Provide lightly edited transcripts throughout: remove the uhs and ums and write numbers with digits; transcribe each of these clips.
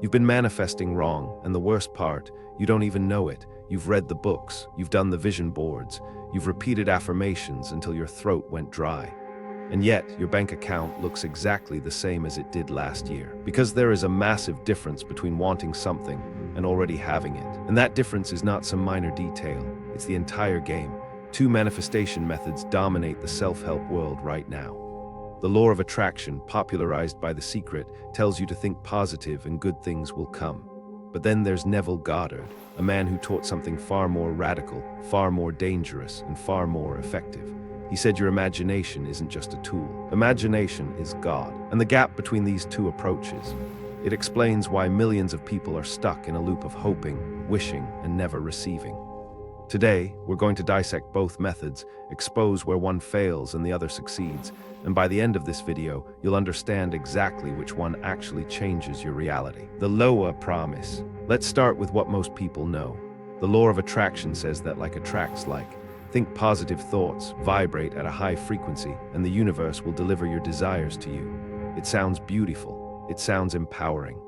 You've been manifesting wrong, and the worst part, you don't even know it. You've read the books, you've done the vision boards, you've repeated affirmations until your throat went dry. And yet, your bank account looks exactly the same as it did last year. Because there is a massive difference between wanting something and already having it. And that difference is not some minor detail, it's the entire game. Two manifestation methods dominate the self-help world right now. The law of attraction, popularized by The Secret, tells you to think positive and good things will come. But then there's Neville Goddard, a man who taught something far more radical, far more dangerous, and far more effective. He said your imagination isn't just a tool. Imagination is God. And the gap between these two approaches, it explains why millions of people are stuck in a loop of hoping, wishing, and never receiving. Today, we're going to dissect both methods, expose where one fails and the other succeeds, and by the end of this video, you'll understand exactly which one actually changes your reality. The Loa promise. Let's start with what most people know. The law of attraction says that like attracts like. Think positive thoughts, vibrate at a high frequency, and the universe will deliver your desires to you. It sounds beautiful. It sounds empowering.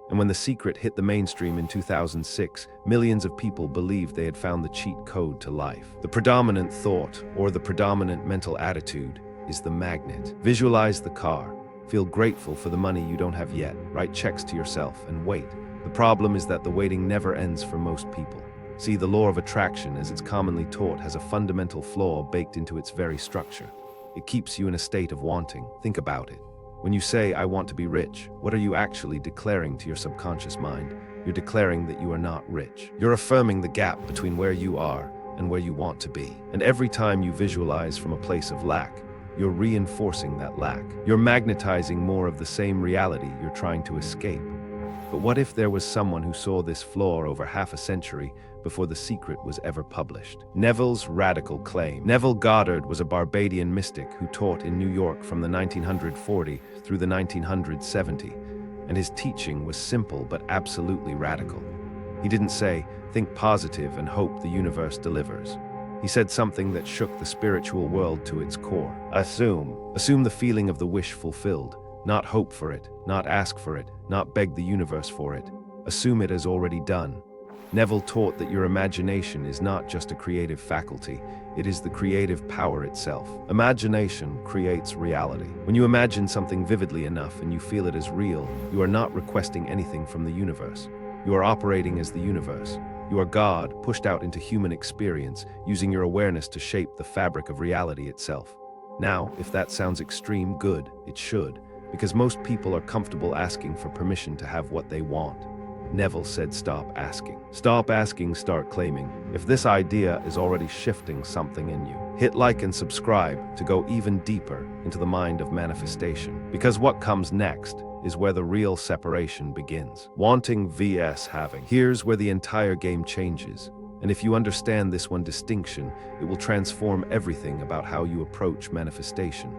And when The Secret hit the mainstream in 2006, millions of people believed they had found the cheat code to life. The predominant thought, or the predominant mental attitude, is the magnet. Visualize the car. Feel grateful for the money you don't have yet. Write checks to yourself and wait. The problem is that the waiting never ends for most people. See, the law of attraction, as it's commonly taught, has a fundamental flaw baked into its very structure. It keeps you in a state of wanting. Think about it. When you say, I want to be rich, what are you actually declaring to your subconscious mind? You're declaring that you are not rich. You're affirming the gap between where you are and where you want to be. And every time you visualize from a place of lack, you're reinforcing that lack. You're magnetizing more of the same reality you're trying to escape. But what if there was someone who saw this flaw over half a century before The Secret was ever published? Neville's radical claim. Neville Goddard was a Barbadian mystic who taught in New York from the 1940 through the 1970, and his teaching was simple but absolutely radical. He didn't say, think positive and hope the universe delivers. He said something that shook the spiritual world to its core. Assume. Assume the feeling of the wish fulfilled. Not hope for it, not ask for it, not beg the universe for it. Assume it as already done. Neville taught that your imagination is not just a creative faculty, it is the creative power itself. Imagination creates reality. When you imagine something vividly enough and you feel it as real, you are not requesting anything from the universe. You are operating as the universe. You are God, pushed out into human experience, using your awareness to shape the fabric of reality itself. Now, if that sounds extreme, good, it should. Because most people are comfortable asking for permission to have what they want. Neville said stop asking. Stop asking, start claiming. If this idea is already shifting something in you, hit like and subscribe to go even deeper into the mind of manifestation. Because what comes next is where the real separation begins. Wanting vs having. Here's where the entire game changes. And if you understand this one distinction, it will transform everything about how you approach manifestation.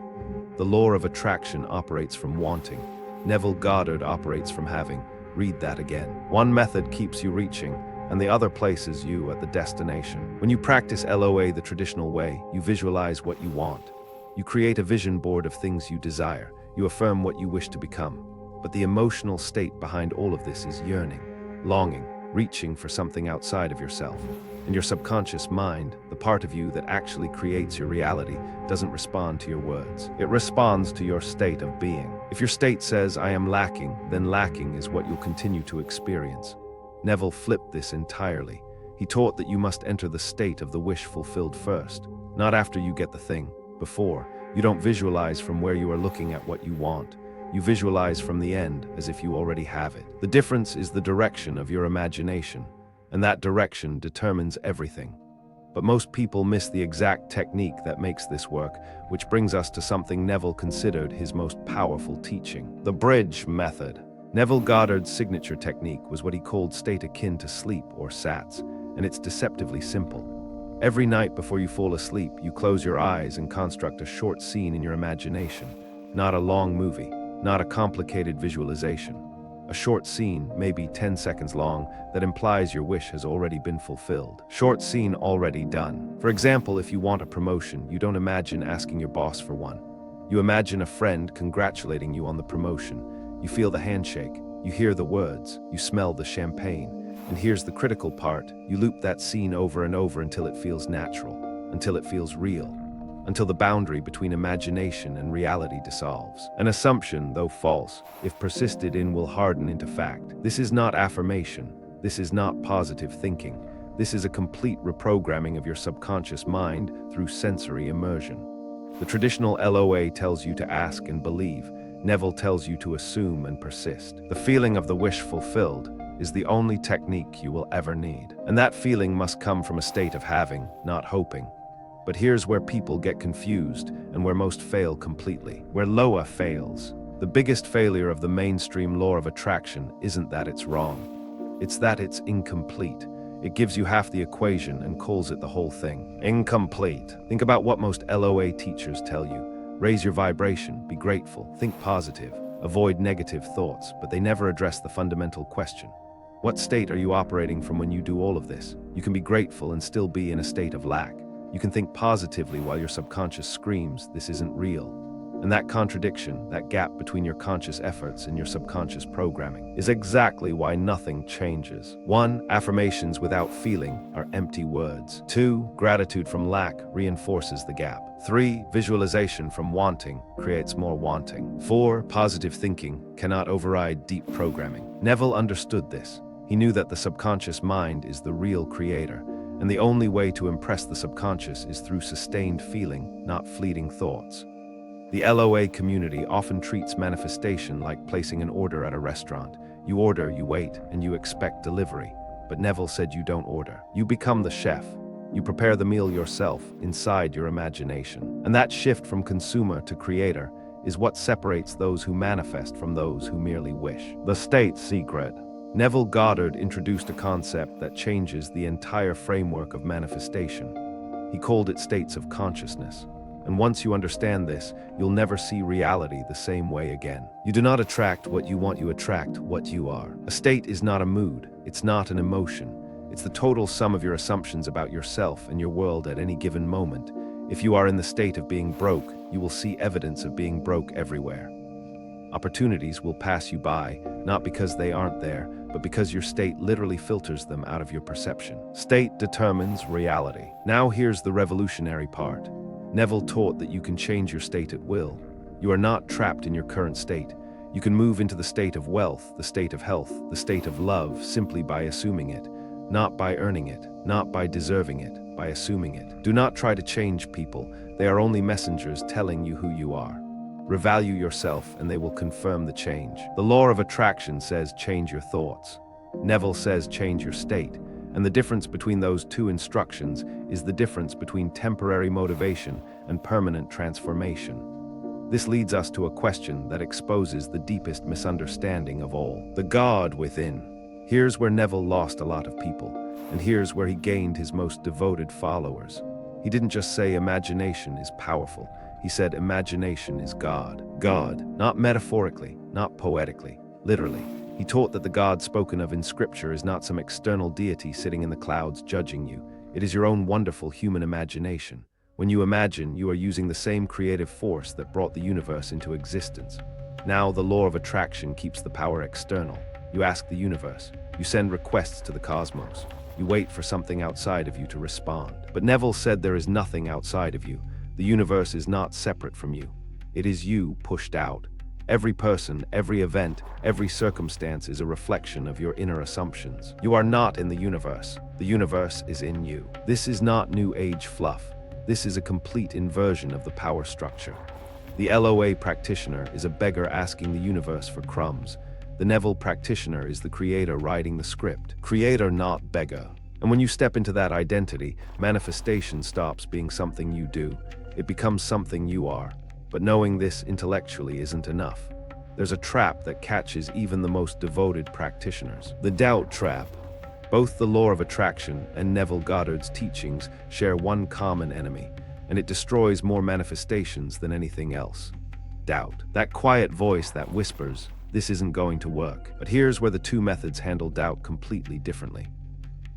The law of attraction operates from wanting. Neville Goddard operates from having. Read that again. One method keeps you reaching, and the other places you at the destination. When you practice LOA the traditional way, you visualize what you want. You create a vision board of things you desire. You affirm what you wish to become. But the emotional state behind all of this is yearning, longing, reaching for something outside of yourself. And your subconscious mind, the part of you that actually creates your reality, doesn't respond to your words. It responds to your state of being. If your state says, I am lacking, then lacking is what you'll continue to experience. Neville flipped this entirely. He taught that you must enter the state of the wish fulfilled first, not after you get the thing, before. You don't visualize from where you are looking at what you want. You visualize from the end as if you already have it. The difference is the direction of your imagination, and that direction determines everything. But most people miss the exact technique that makes this work, which brings us to something Neville considered his most powerful teaching. The bridge method. Neville Goddard's signature technique was what he called state akin to sleep, or SATS, and it's deceptively simple. Every night before you fall asleep, you close your eyes and construct a short scene in your imagination. Not a long movie, not a complicated visualization. A short scene, maybe 10 seconds long, that implies your wish has already been fulfilled. Short scene already done. For example, if you want a promotion, you don't imagine asking your boss for one. You imagine a friend congratulating you on the promotion. You feel the handshake, You hear the words, you smell the champagne, and here's the critical part, you loop that scene over and over until it feels natural, until it feels real, until the boundary between imagination and reality dissolves. An assumption, though false, if persisted in, will harden into fact. This is not affirmation. This is not positive thinking. This is a complete reprogramming of your subconscious mind through sensory immersion. The traditional LOA tells you to ask and believe. Neville tells you to assume and persist. The feeling of the wish fulfilled is the only technique you will ever need. And that feeling must come from a state of having, not hoping. But here's where people get confused and where most fail completely. Where LOA fails. The biggest failure of the mainstream law of attraction isn't that it's wrong. It's that it's incomplete. It gives you half the equation and calls it the whole thing. Incomplete. Think about what most LOA teachers tell you. Raise your vibration, be grateful, think positive, avoid negative thoughts, but they never address the fundamental question. What state are you operating from when you do all of this? You can be grateful and still be in a state of lack. You can think positively while your subconscious screams, this isn't real. And that contradiction, that gap between your conscious efforts and your subconscious programming, is exactly why nothing changes. 1. Affirmations without feeling are empty words. 2. Gratitude from lack reinforces the gap. 3. Visualization from wanting creates more wanting. 4. Positive thinking cannot override deep programming. Neville understood this. He knew that the subconscious mind is the real creator, and the only way to impress the subconscious is through sustained feeling, not fleeting thoughts. The LOA community often treats manifestation like placing an order at a restaurant. You order, you wait, and you expect delivery. But Neville said you don't order. You become the chef. You prepare the meal yourself, inside your imagination. And that shift from consumer to creator is what separates those who manifest from those who merely wish. The state secret. Neville Goddard introduced a concept that changes the entire framework of manifestation. He called it states of consciousness. And once you understand this, you'll never see reality the same way again. You do not attract what you want, you attract what you are. A state is not a mood, it's not an emotion. It's the total sum of your assumptions about yourself and your world at any given moment. If you are in the state of being broke, you will see evidence of being broke everywhere. Opportunities will pass you by, not because they aren't there, but because your state literally filters them out of your perception. State determines reality. Now here's the revolutionary part. Neville taught that you can change your state at will. You are not trapped in your current state. You can move into the state of wealth, the state of health, the state of love simply by assuming it, not by earning it, not by deserving it, by assuming it. Do not try to change people. They are only messengers telling you who you are. Revalue yourself and they will confirm the change. The law of attraction says change your thoughts. Neville says change your state. And the difference between those two instructions is the difference between temporary motivation and permanent transformation. This leads us to a question that exposes the deepest misunderstanding of all: the God within. Here's where Neville lost a lot of people, and here's where he gained his most devoted followers. He didn't just say imagination is powerful. He said imagination is God. God, not metaphorically, not poetically, literally. He taught that the God spoken of in Scripture is not some external deity sitting in the clouds judging you. It is your own wonderful human imagination. When you imagine, you are using the same creative force that brought the universe into existence. Now, the law of attraction keeps the power external. You ask the universe. You send requests to the cosmos. You wait for something outside of you to respond. But Neville said there is nothing outside of you. The universe is not separate from you. It is you pushed out. Every person, every event, every circumstance is a reflection of your inner assumptions. You are not in the universe. The universe is in you. This is not New Age fluff. This is a complete inversion of the power structure. The LOA practitioner is a beggar asking the universe for crumbs. The Neville practitioner is the creator writing the script. Creator, not beggar. And when you step into that identity, manifestation stops being something you do. It becomes something you are. But knowing this intellectually isn't enough. There's a trap that catches even the most devoted practitioners. The doubt trap. Both the law of attraction and Neville Goddard's teachings share one common enemy, and it destroys more manifestations than anything else. Doubt. That quiet voice that whispers, this isn't going to work. But here's where the two methods handle doubt completely differently.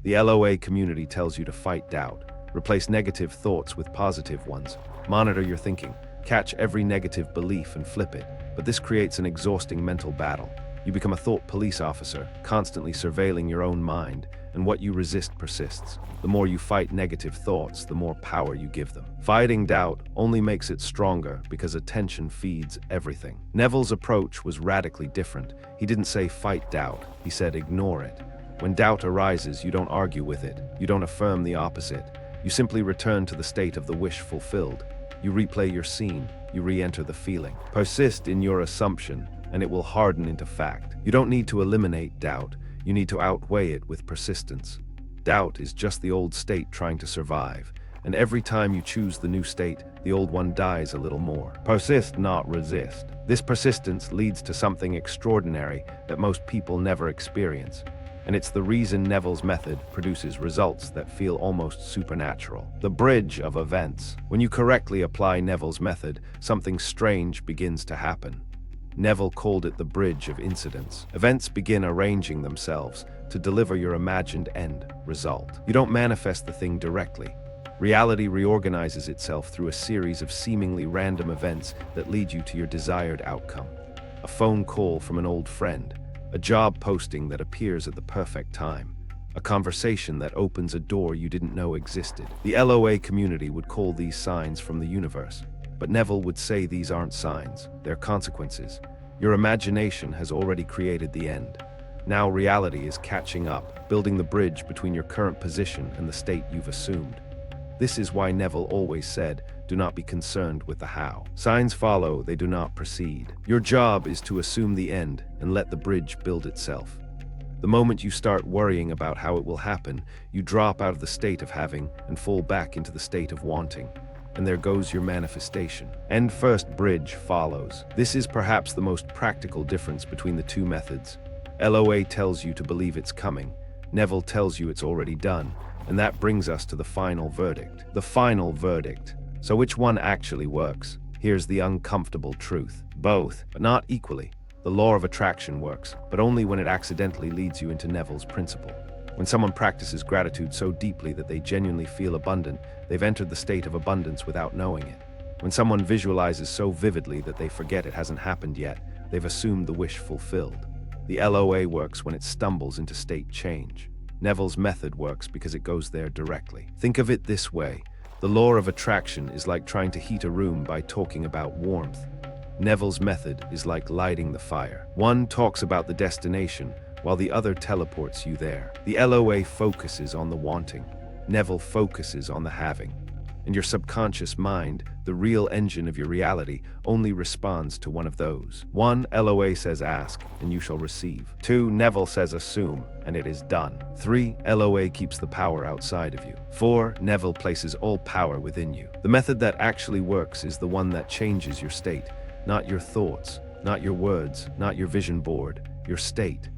The LOA community tells you to fight doubt. Replace negative thoughts with positive ones. Monitor your thinking. Catch every negative belief and flip it, but this creates an exhausting mental battle. You become a thought police officer, constantly surveilling your own mind, and what you resist persists. The more you fight negative thoughts, the more power you give them. Fighting doubt only makes it stronger because attention feeds everything. Neville's approach was radically different. He didn't say fight doubt, he said ignore it. When doubt arises, you don't argue with it, you don't affirm the opposite. You simply return to the state of the wish fulfilled. You replay your scene, you re-enter the feeling. Persist in your assumption, and it will harden into fact. You don't need to eliminate doubt, you need to outweigh it with persistence. Doubt is just the old state trying to survive, and every time you choose the new state, the old one dies a little more. Persist, not resist. This persistence leads to something extraordinary that most people never experience. And it's the reason Neville's method produces results that feel almost supernatural. The bridge of events. When you correctly apply Neville's method, something strange begins to happen. Neville called it the bridge of incidents. Events begin arranging themselves to deliver your imagined end result. You don't manifest the thing directly. Reality reorganizes itself through a series of seemingly random events that lead you to your desired outcome. A phone call from an old friend, a job posting that appears at the perfect time, a conversation that opens a door you didn't know existed. The LOA community would call these signs from the universe, but Neville would say these aren't signs, they're consequences. Your imagination has already created the end. Now reality is catching up, building the bridge between your current position and the state you've assumed. This is why Neville always said, do not be concerned with the how. Signs follow, they do not precede. Your job is to assume the end and let the bridge build itself. The moment you start worrying about how it will happen, you drop out of the state of having and fall back into the state of wanting. And there goes your manifestation. End first, bridge follows. This is perhaps the most practical difference between the two methods. LOA tells you to believe it's coming. Neville tells you it's already done. And that brings us to the final verdict. The final verdict. So which one actually works? Here's the uncomfortable truth. Both, but not equally. The law of attraction works, but only when it accidentally leads you into Neville's principle. When someone practices gratitude so deeply that they genuinely feel abundant, they've entered the state of abundance without knowing it. When someone visualizes so vividly that they forget it hasn't happened yet, they've assumed the wish fulfilled. The LOA works when it stumbles into state change. Neville's method works because it goes there directly. Think of it this way. The law of attraction is like trying to heat a room by talking about warmth. Neville's method is like lighting the fire. One talks about the destination, while the other teleports you there. The LOA focuses on the wanting. Neville focuses on the having. And your subconscious mind, the real engine of your reality, only responds to one of those. 1. LOA says ask, and you shall receive. 2. Neville says assume, and it is done. 3. LOA keeps the power outside of you. 4. Neville places all power within you. The method that actually works is the one that changes your state, not your thoughts, not your words, not your vision board, your state.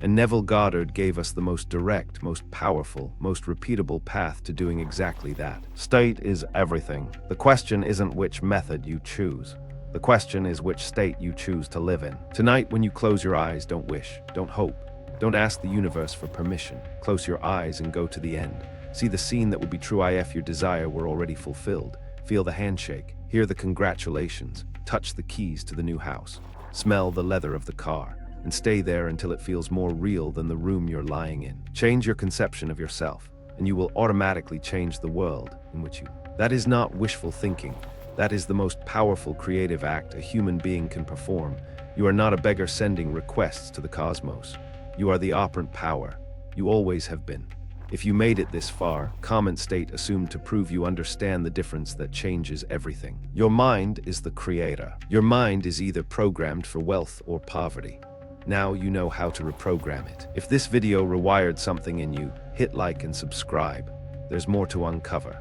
And Neville Goddard gave us the most direct, most powerful, most repeatable path to doing exactly that. State is everything. The question isn't which method you choose. The question is which state you choose to live in. Tonight, when you close your eyes, don't wish, don't hope, don't ask the universe for permission. Close your eyes and go to the end. See the scene that would be true if your desire were already fulfilled. Feel the handshake, hear the congratulations, touch the keys to the new house, smell the leather of the car, and stay there until it feels more real than the room you're lying in. Change your conception of yourself, and you will automatically change the world in which you. That is not wishful thinking. That is the most powerful creative act a human being can perform. You are not a beggar sending requests to the cosmos. You are the operant power. You always have been. If you made it this far, comment state assumed to prove you understand the difference that changes everything. Your mind is the creator. Your mind is either programmed for wealth or poverty. Now you know how to reprogram it. If this video rewired something in you, hit like and subscribe. There's more to uncover.